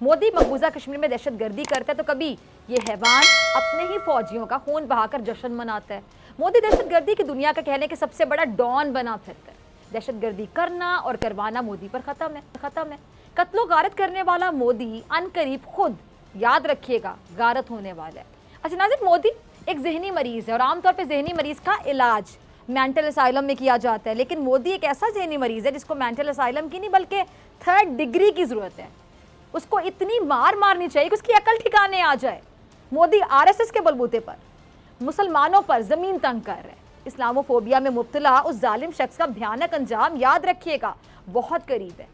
मोदी मकबूजा कश्मीर में दहशतगर्दी करता है तो कभी ये हैवान अपने ही फौजियों का खून बहाकर जश्न मनाता है। मोदी दहशतगर्दी की दुनिया का कहने के सबसे बड़ा डॉन बना फिरता है। दहशतगर्दी करना और करवाना मोदी पर खत्म है। कत्लो गारत करने वाला मोदी अनकरीब खुद, याद रखिएगा, गारत होने वाला है। अच्छा नाज़रीन, मोदी एक जहनी मरीज है और आमतौर पर जहनी मरीज का इलाज मेंटल असाइलम में किया जाता है, लेकिन मोदी एक ऐसा जहनी मरीज है जिसको मेंटल असाइलम की नहीं बल्कि 3rd डिग्री की जरूरत है। उसको इतनी मार मारनी चाहिए कि उसकी अकल ठिकाने आ जाए। मोदी आरएसएस के बलबूते पर मुसलमानों पर जमीन तंग कर रहे हैं। इस्लामोफोबिया में मुब्तला उस जालिम शख्स का भयानक अंजाम, याद रखिएगा, बहुत करीब है,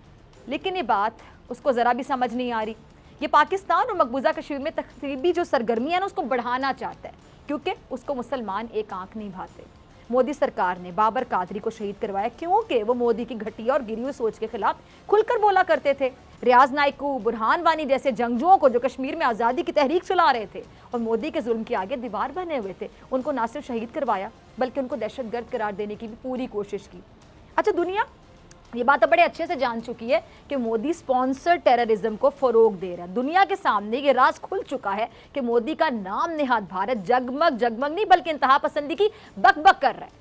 लेकिन ये बात उसको ज़रा भी समझ नहीं आ रही। ये पाकिस्तान और मकबूजा कश्मीर में तकरीबी जो सरगर्मी है ना, उसको बढ़ाना चाहता है, क्योंकि उसको मुसलमान एक आंख नहीं भाते। मोदी सरकार ने बाबर कादरी को शहीद करवाया क्योंकि वो मोदी की घटिया और गिरी हुई सोच के खिलाफ खुलकर बोला करते थे। रियाज नाइकू, बुरहान वानी जैसे जंगजुओं को जो कश्मीर में आज़ादी की तहरीक चला रहे थे और मोदी के जुल्म के आगे दीवार बने हुए थे, उनको ना सिर्फ शहीद करवाया बल्कि उनको दहशतगर्द करार देने की भी पूरी कोशिश की। अच्छा, दुनिया ये बात अब बड़े अच्छे से जान चुकी है कि मोदी स्पॉन्सर टेररिज्म को फरोग दे रहा है। दुनिया के सामने ये राज खुल चुका है कि मोदी का नाम निहाद भारत जगमग नहीं बल्कि इंतहा पसंदी की बकबक कर रहा है।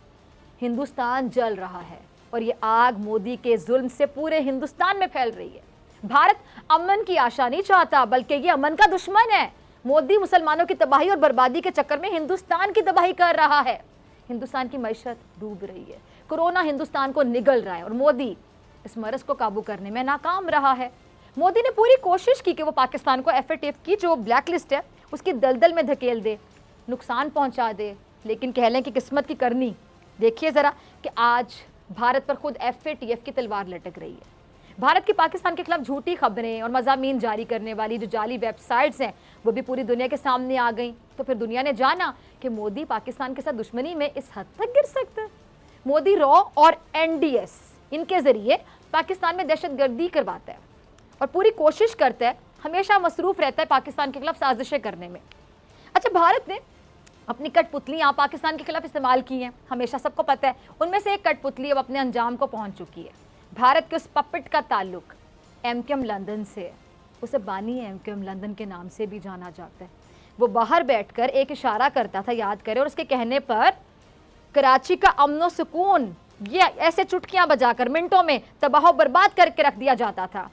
हिंदुस्तान जल रहा है और ये आग मोदी के जुल्म से पूरे हिंदुस्तान में फैल रही है। भारत अमन की आशा नहीं चाहता बल्कि ये अमन का दुश्मन है। मोदी मुसलमानों की तबाही और बर्बादी के चक्कर में हिंदुस्तान की तबाही कर रहा है। हिंदुस्तान की मईशत डूब रही है, कोरोना हिंदुस्तान को निगल रहा है और मोदी इस मरज को काबू करने में नाकाम रहा है। मोदी ने पूरी कोशिश की कि वो पाकिस्तान को FATF की जो ब्लैक लिस्ट है उसकी दलदल में धकेल दे, नुकसान पहुंचा दे, लेकिन कह लें कि किस्मत की करनी। देखिए ज़रा कि आज भारत पर खुद FATF की तलवार लटक रही है। भारत की पाकिस्तान के खिलाफ झूठी खबरें और मज़ामीन जारी करने वाली जो जाली वेबसाइट्स हैं वो भी पूरी दुनिया के सामने आ गई। तो फिर दुनिया ने जाना कि मोदी पाकिस्तान के साथ दुश्मनी में इस हद तक गिर सकता है। मोदी रॉ और NDS इनके ज़रिए पाकिस्तान में दहशतगर्दी करवाता है और पूरी कोशिश करता है, हमेशा मसरूफ़ रहता है पाकिस्तान के खिलाफ साजिशें करने में। अच्छा, भारत ने अपनी कठपुतलियाँ पाकिस्तान के खिलाफ इस्तेमाल की हैं, हमेशा सबको पता है। उनमें से एक कठपुतली अब अपने अंजाम को पहुंच चुकी है। भारत के उस पपेट का ताल्लुक MQM लंदन से है। उसे बानी MQM लंदन के नाम से भी जाना जाता है। वो बाहर बैठकर एक इशारा करता था, याद करें, और उसके कहने पर कराची का अमन सुकून ये ऐसे चुटकियां बजाकर मिनटों में तबाह बर्बाद करके रख दिया जाता था।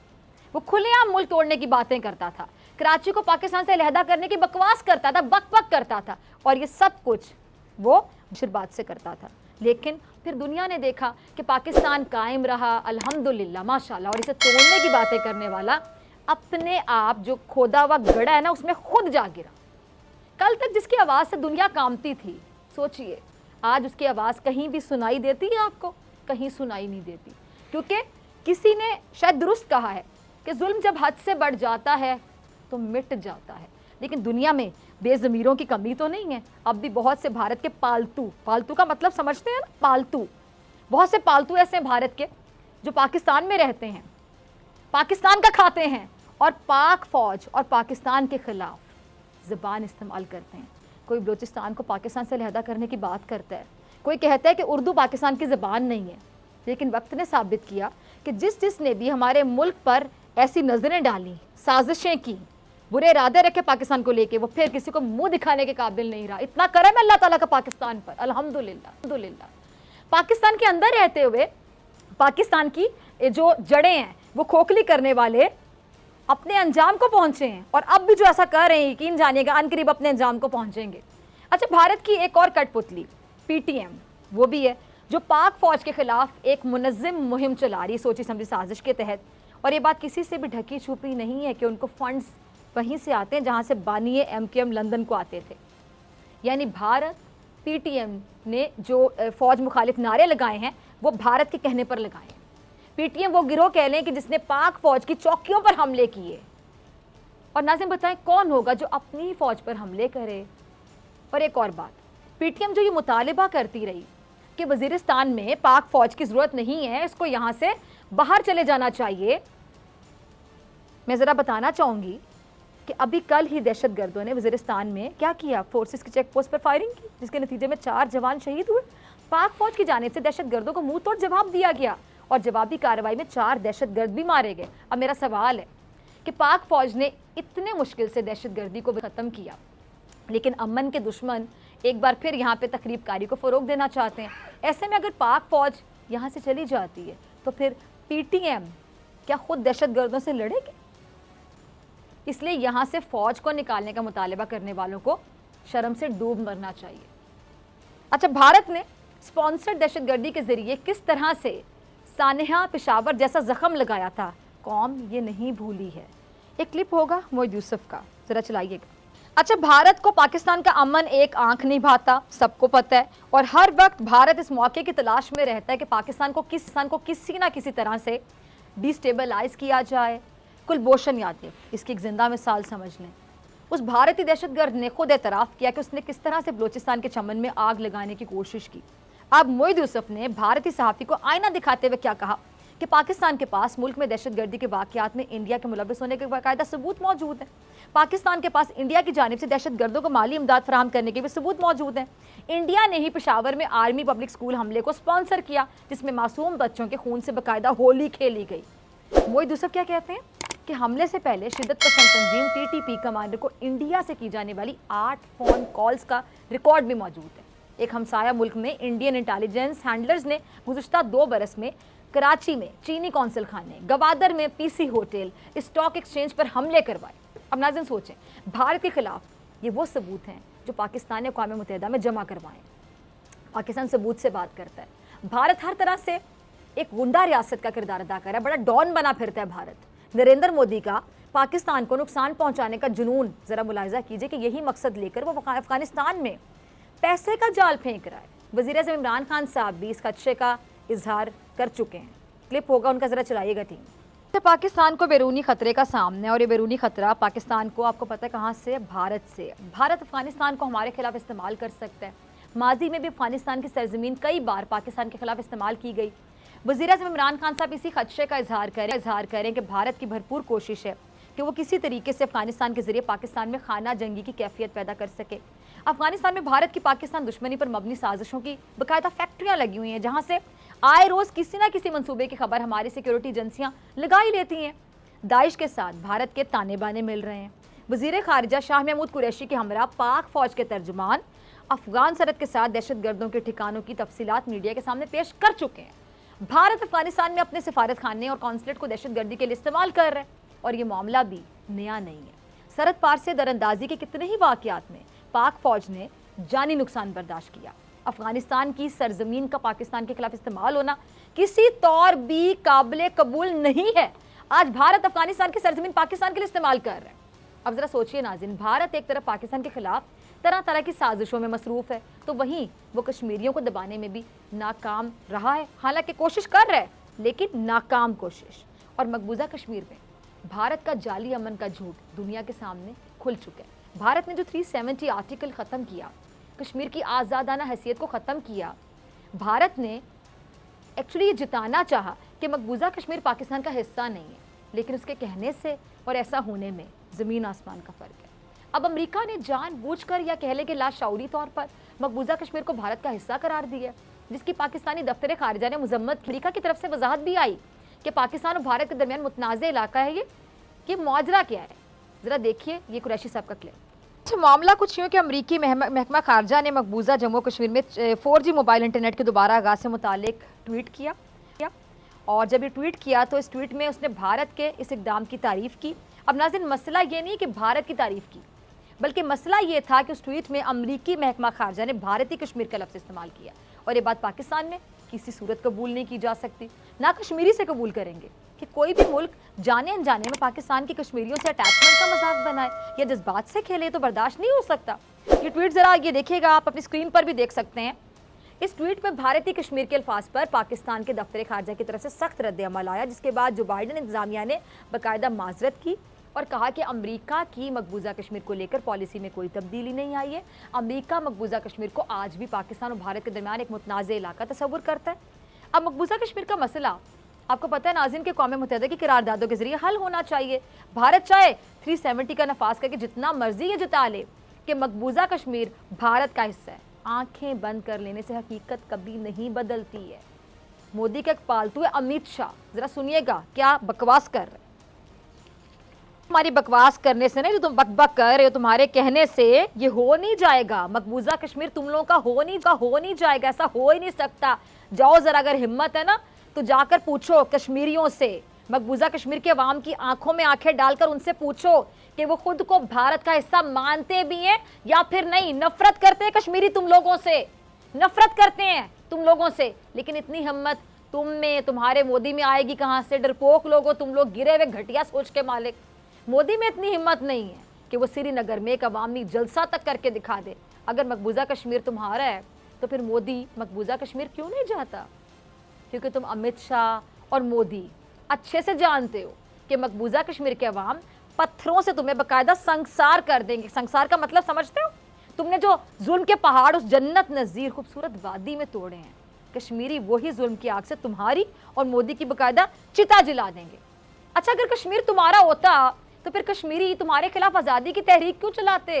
वो खुलेआम मुल्क तोड़ने की बातें करता था, कराची को पाकिस्तान से अलहदा करने की बकवास करता था, बक करता था, और ये सब कुछ वो बशीरबाद से करता था। लेकिन फिर दुनिया ने देखा कि पाकिस्तान कायम रहा, अल्हम्दुलिल्लाह, माशाल्लाह, और इसे तोड़ने की बातें करने वाला अपने आप जो खोदा हुआ गड़ा है ना उसमें खुद जा गिरा। कल तक जिसकी आवाज़ से दुनिया कांपती थी, सोचिए आज उसकी आवाज़ कहीं भी सुनाई देती है आपको? कहीं सुनाई नहीं देती, क्योंकि किसी ने शायद दुरुस्त कहा है कि जुल्म जब हद से बढ़ जाता है तो मिट जाता है। लेकिन दुनिया में बेज़मीरों की कमी तो नहीं है। अब भी बहुत से भारत के पालतू का मतलब समझते हैं ना, पालतू, बहुत से पालतू ऐसे हैं भारत के जो पाकिस्तान में रहते हैं, पाकिस्तान का खाते हैं और पाक फौज और पाकिस्तान के खिलाफ ज़बान इस्तेमाल करते हैं। कोई बलूचिस्तान को पाकिस्तान से अलहदा करने की बात करता है, कोई कहता है कि उर्दू पाकिस्तान की ज़बान नहीं है। लेकिन वक्त ने साबित किया कि जिसने भी हमारे मुल्क पर ऐसी नज़रें डाली, साजिशें की, बुरे इरादे रखे पाकिस्तान को लेके, वो फिर किसी को मुंह दिखाने के काबिल नहीं रहा। इतना करम है अल्लाह ताला का पाकिस्तान पर, अल्हम्दुलिल्लाह। पाकिस्तान के अंदर रहते हुए पाकिस्तान की जो जड़ें हैं वो खोखली करने वाले अपने अंजाम को पहुंचे हैं, और अब भी जो ऐसा कर रहे हैं यकीन जानिएगा अनकरीब अपने अंजाम को पहुंचेंगे। अच्छा, भारत की एक और कठपुतली PTM वो भी है जो पाक फौज के खिलाफ एक मुनज़्ज़म मुहिम चला रही, सोची समझी साजिश के तहत। और ये बात किसी से भी ढकी छुपी नहीं है कि उनको फंड्स वहीं से आते हैं जहाँ से बानी MQM लंदन को आते थे। यानी भारत, PTM ने जो फ़ौज मुखालिफ नारे लगाए हैं वो भारत के कहने पर लगाए हैं। PTM वो गिरोह कह लें कि जिसने पाक फौज की चौकियों पर हमले किए। और नाज़िम बताएं कौन होगा जो अपनी फ़ौज पर हमले करे। और एक और बात, PTM जो ये मुतालिबा करती रही कि वज़ीरिस्तान में पाक फौज की ज़रूरत नहीं है, इसको यहाँ से बाहर चले जाना चाहिए, मैं ज़रा बताना चाहूँगी कि अभी कल ही दहशतगर्दों ने वज़ीरिस्तान में क्या किया, फोर्सेस की चेक पोस्ट पर फायरिंग की, जिसके नतीजे में 4 जवान शहीद हुए। पाक फौज की जानिब से दहशतगर्दों को मुंह तोड़ जवाब दिया गया और जवाबी कार्रवाई में 4 दहशतगर्द भी मारे गए। अब मेरा सवाल है कि पाक फौज ने इतने मुश्किल से दहशतगर्दी को ख़त्म किया, लेकिन अमन के दुश्मन एक बार फिर यहाँ पे तकरीबकारी को फ़रोग देना चाहते हैं। ऐसे में अगर पाक फौज यहाँ से चली जाती है तो फिर पीटीएम क्या खुद दहशतगर्दों से लड़ेगी? इसलिए यहाँ से फौज को निकालने का मुतालबा करने वालों को शर्म से डूब मरना चाहिए। अच्छा, भारत ने स्पॉन्सर्ड दहशतगर्दी के जरिए किस तरह से सानेहा पेशावर जैसा जख्म लगाया था, कौम ये नहीं भूली है। एक क्लिप होगा मोहिद यूसुफ का, जरा चलाइएगा। अच्छा, भारत को पाकिस्तान का अमन एक आंख नहीं भाता, सबको पता है, और हर वक्त भारत इस मौके की तलाश में रहता है कि पाकिस्तान को किसी ना किसी तरह से डिस्टेबलाइज किया जाए। कुलभूषण यादव इसकी एक जिंदा मिसाल समझ लें। उस भारतीय दहशतगर्द ने खुद एतराफ़ किया कि उसने किस तरह से बलूचिस्तान के चमन में आग लगाने की कोशिश की। अब मोहिद यूसुफ ने भारतीय सहाफ़ी को आईना दिखाते हुए क्या कहा कि पाकिस्तान के पास मुल्क में दहशतगर्दी के वाक़यात में इंडिया के मुलव्वस होने के बाकायदा सबूत मौजूद है। पाकिस्तान के पास इंडिया की जानिब से दहशतगर्दों को माली इमदाद फराहम करने के भी सबूत मौजूद हैं। इंडिया ने ही पेशावर में आर्मी पब्लिक स्कूल हमले को स्पॉन्सर किया, जिसमें मासूम बच्चों के खून से बाकायदा होली खेली गई। मोहिद यूसुफ क्या कहते हैं कि हमले से पहले शिद्दत पसंद तंजीम टीटीपी कमांडर को इंडिया से की जाने वाली 8 फ़ोन कॉल्स का रिकॉर्ड भी मौजूद है। एक हमसाया मुल्क में इंडियन इंटेलिजेंस हैंडलर्स ने गुज़श्ता 2 बरस में कराची में चीनी कौंसल खाने, गवादर में पीसी होटल, स्टॉक एक्सचेंज पर हमले करवाए। अब नाज़रीन सोचें, भारत के खिलाफ ये वो सबूत हैं जो पाकिस्तान ने अक़वाम मुत्तहिदा में जमा करवाए। पाकिस्तान सबूत से बात करता है। भारत हर तरह से एक गुंडा रियासत का किरदार अदा कर रहा है, बड़ा डॉन बना फिरता है भारत। नरेंद्र मोदी का पाकिस्तान को नुकसान पहुंचाने का जुनून, ज़रा मुलाहिजा कीजिए कि यही मकसद लेकर वो अफगानिस्तान में पैसे का जाल फेंक रहा है। वज़ीर-ए-आज़म इमरान खान साहब भी इस खदशे का इजहार कर चुके हैं। क्लिप होगा उनका, ज़रा चलाइएगा टीम। तो पाकिस्तान को बैरूनी ख़तरे का सामना, और ये बैरूनी ख़तरा पाकिस्तान को आपको पता है कहाँ से? भारत से। भारत अफगानिस्तान को हमारे खिलाफ इस्तेमाल कर सकता है। माजी में भी अफगानिस्तान की सरजमीन कई बार पाकिस्तान के खिलाफ इस्तेमाल की गई। वज़ीर-ए-आज़म इमरान खान साहब इसी खदशे का इजहार करें कि भारत की भरपूर कोशिश है कि वो किसी तरीके से अफगानिस्तान के जरिए पाकिस्तान में खाना जंगी की कैफियत पैदा कर सके। अफगानिस्तान में भारत की पाकिस्तान दुश्मनी पर मबनी साजिशों की बाकायदा फैक्ट्रियाँ लगी हुई हैं, जहाँ से आए रोज़ किसी न किसी मंसूबे की खबर हमारी सिक्योरिटी एजेंसियाँ लगा ही लेती हैं। दाइश के साथ भारत के ताने बाने मिल रहे हैं। वज़ीर ख़ारिजा शाह महमूद कुरैशी के हमरा पाक फ़ौज के तर्जुमान अफगान सरहद के साथ दहशतगर्दों के ठिकानों की तफसीलात मीडिया के सामने पेश कर चुके हैं। भारत अफगानिस्तान में अपने सिफारत खाने और कौंसलेट को दहशतगर्दी के लिए इस्तेमाल कर रहे हैं, और ये मामला भी नया नहीं है। सरहद पार से दरअंदाजी के कितने ही वाक़यात में पाक फ़ौज ने जानी नुकसान बर्दाश्त किया। अफगानिस्तान की सरजमीन का पाकिस्तान के खिलाफ इस्तेमाल होना किसी तौर भी काबिल कबूल नहीं है। आज भारत अफगानिस्तान की सरजमीन पाकिस्तान के लिए इस्तेमाल कर रहा है। अब जरा सोचिए नाज़रीन, भारत एक तरफ पाकिस्तान के खिलाफ तरह तरह की साजिशों में मसरूफ़ है, तो वहीं वो कश्मीरियों को दबाने में भी नाकाम रहा है। हालांकि कोशिश कर रहा है, लेकिन नाकाम कोशिश। और मकबूजा कश्मीर में भारत का जाली अमन का झूठ दुनिया के सामने खुल चुका है। भारत ने जो 370 आर्टिकल ख़त्म किया, कश्मीर की आज़ादाना हैसियत को ख़त्म किया, भारत ने एक्चुअली ये जिताना चाहा कि मकबूजा कश्मीर पाकिस्तान का हिस्सा नहीं है, लेकिन उसके कहने से और ऐसा होने में ज़मीन आसमान का फ़र्क है। अब अमेरिका ने जानबूझकर या कह ले कि लाशऊरी तौर पर मकबूजा कश्मीर को भारत का हिस्सा करार दिया, जिसकी पाकिस्तानी दफ्तर खारिजा ने मजम्मत। अमेरिका की तरफ से वजाहत भी आई कि पाकिस्तान और भारत के दरमियान मुतनाज़ इलाका है ये माजरा क्या है। ज़रा देखिए ये कुरैशी साहब का क्लिप। अच्छा, मामला कुछ यूँ कि अमरीकी महकमा खारजा ने मकबूजा जम्मू कश्मीर में 4G मोबाइल इंटरनेट के दोबारा आगाज़ से मुतालिक ट्वीट किया, और जब ये ट्वीट किया तो इस ट्वीट में उसने भारत के इस इक़दाम की तारीफ़ की। अब नाज़रीन, मसला ये नहीं कि भारत की तारीफ़ की, बल्कि मसला ये था कि उस ट्वीट में अमरीकी महकमा खारजा ने भारतीय कश्मीर का लफ्ज़ इस्तेमाल किया, और ये बात पाकिस्तान में किसी सूरत कबूल नहीं की जा सकती, ना कश्मीरी से कबूल करेंगे कि कोई भी मुल्क जाने अनजाने में पाकिस्तान के कश्मीरियों से अटैचमेंट का मजाक बनाए या जज्बात से खेले, तो बर्दाश्त नहीं हो सकता। ये ट्वीट ज़रा ये देखिएगा, आप अपनी स्क्रीन पर भी देख सकते हैं। इस ट्वीट में भारतीय कश्मीर के अल्फाज पर पाकिस्तान के दफ्तर खारजा की तरफ से सख्त रद्द-ए-अमल आया, जिसके बाद जो बाइडन इंतजामिया ने बाकायदा माजरत की और कहा कि अमेरिका की मकबूजा कश्मीर को लेकर पॉलिसी में कोई तब्दीली नहीं आई है। अमेरिका मकबूजा कश्मीर को आज भी पाकिस्तान और भारत के दरमियान एक मुतनाज़ इलाका तस्वुर करता है। अब मकबूजा कश्मीर का मसला आपको पता है नाज़रीन के अक़वाम मुत्तहिदा की करारदादों के जरिए हल होना चाहिए। भारत चाहे 370 का नफाज करके जितना मर्जी ये जता ले कि मकबूजा कश्मीर भारत का हिस्सा है, आंखें बंद कर लेने से हकीकत कभी नहीं बदलती है। मोदी का एक पालतू है अमित शाह, ज़रा सुनिएगा क्या बकवास कर रहे हैं। तुम्हारी बकवास करने से नहीं, जो तुम बकबक कर रहे हो, तुम्हारे कहने से ये हो नहीं जाएगा। मकबूजा कश्मीर तुम लोगों का हो नहीं जाएगा, ऐसा हो ही नहीं सकता। जाओ जरा, अगर हिम्मत है ना तो जाकर पूछो कश्मीरियों से, मकबूजा कश्मीर के अवाम की आंखों में आंखें डालकर उनसे पूछो कि वो खुद को भारत का हिस्सा मानते भी हैं या फिर नहीं। नफरत करते हैं कश्मीरी तुम लोगों से, नफरत करते हैं तुम लोगों से, लेकिन इतनी हिम्मत तुम में, तुम्हारे मोदी में आएगी कहां से? डरपोक लोगो तुम लोग, गिरे हुए घटिया सोच के मालिक। मोदी में इतनी हिम्मत नहीं है कि वो श्रीनगर में एक अवामी जलसा तक करके दिखा दे। अगर मकबूजा कश्मीर तुम्हारा है तो फिर मोदी मकबूजा कश्मीर क्यों नहीं जाता? क्योंकि तुम अमित शाह और मोदी अच्छे से जानते हो कि मकबूजा कश्मीर के अवाम पत्थरों से तुम्हें बकायदा संसार कर देंगे। संसार का मतलब समझते हो? तुमने जो जुल्म के पहाड़ उस जन्नत नज़ीर खूबसूरत वादी में तोड़े हैं, कश्मीरी वही जुल्म की आग से तुम्हारी और मोदी की बकायदा चिता जला देंगे। अच्छा, अगर कश्मीर तुम्हारा होता तो फिर कश्मीरी तुम्हारे खिलाफ आज़ादी की तहरीक क्यों चलाते?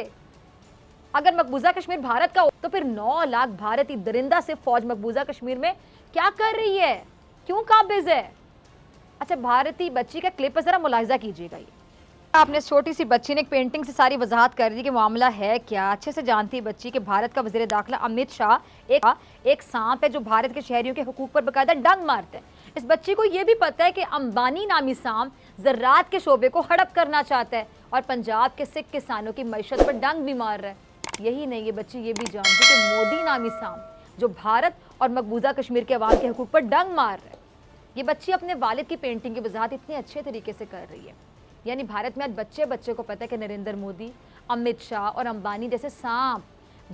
अगर मकबूजा कश्मीर भारत का हो तो फिर 9 लाख भारतीय दरिंदा से फौज मकबूजा कश्मीर में क्या कर रही है? क्यों काबिज है? अच्छा, भारतीय बच्ची का क्लिप जरा मुलाहिजा कीजिएगा। ये आपने छोटी सी बच्ची ने एक पेंटिंग से सारी वजाहत कर दी कि मामला है क्या। अच्छे से जानती है बच्ची कि भारत का वज़ीर दाखिला अमित शाह एक सांप है जो भारत के शहरियों के हुकूक पर बकायदा डंग मारते हैं। इस बच्ची को यह भी पता है कि अंबानी नामी सांप ज़राअत के शोबे को हड़प करना चाहता है और पंजाब के सिख किसानों की मईशत पर डंग भी मार रहा है। यही नहीं, ये बच्ची ये भी जानती है कि मोदी नामी सांप जो भारत और मकबूजा कश्मीर के अवाम के हुकूक पर डंग मार रहा है। ये बच्ची अपने वालिद की पेंटिंग की वजाहत इतने अच्छे तरीके से कर रही है। यानी भारत में आज बच्चे बच्चे को पता है कि नरेंद्र मोदी, अमित शाह और अंबानी जैसे सांप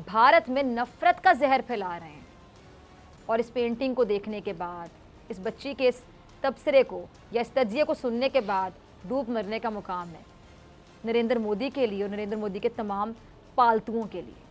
भारत में नफरत का जहर फैला रहे हैं। और इस पेंटिंग को देखने के बाद, इस बच्ची के इस तबसरे को या इस तजिए को सुनने के बाद डूब मरने का मुकाम है नरेंद्र मोदी के लिए और नरेंद्र मोदी के तमाम पालतुओं के लिए।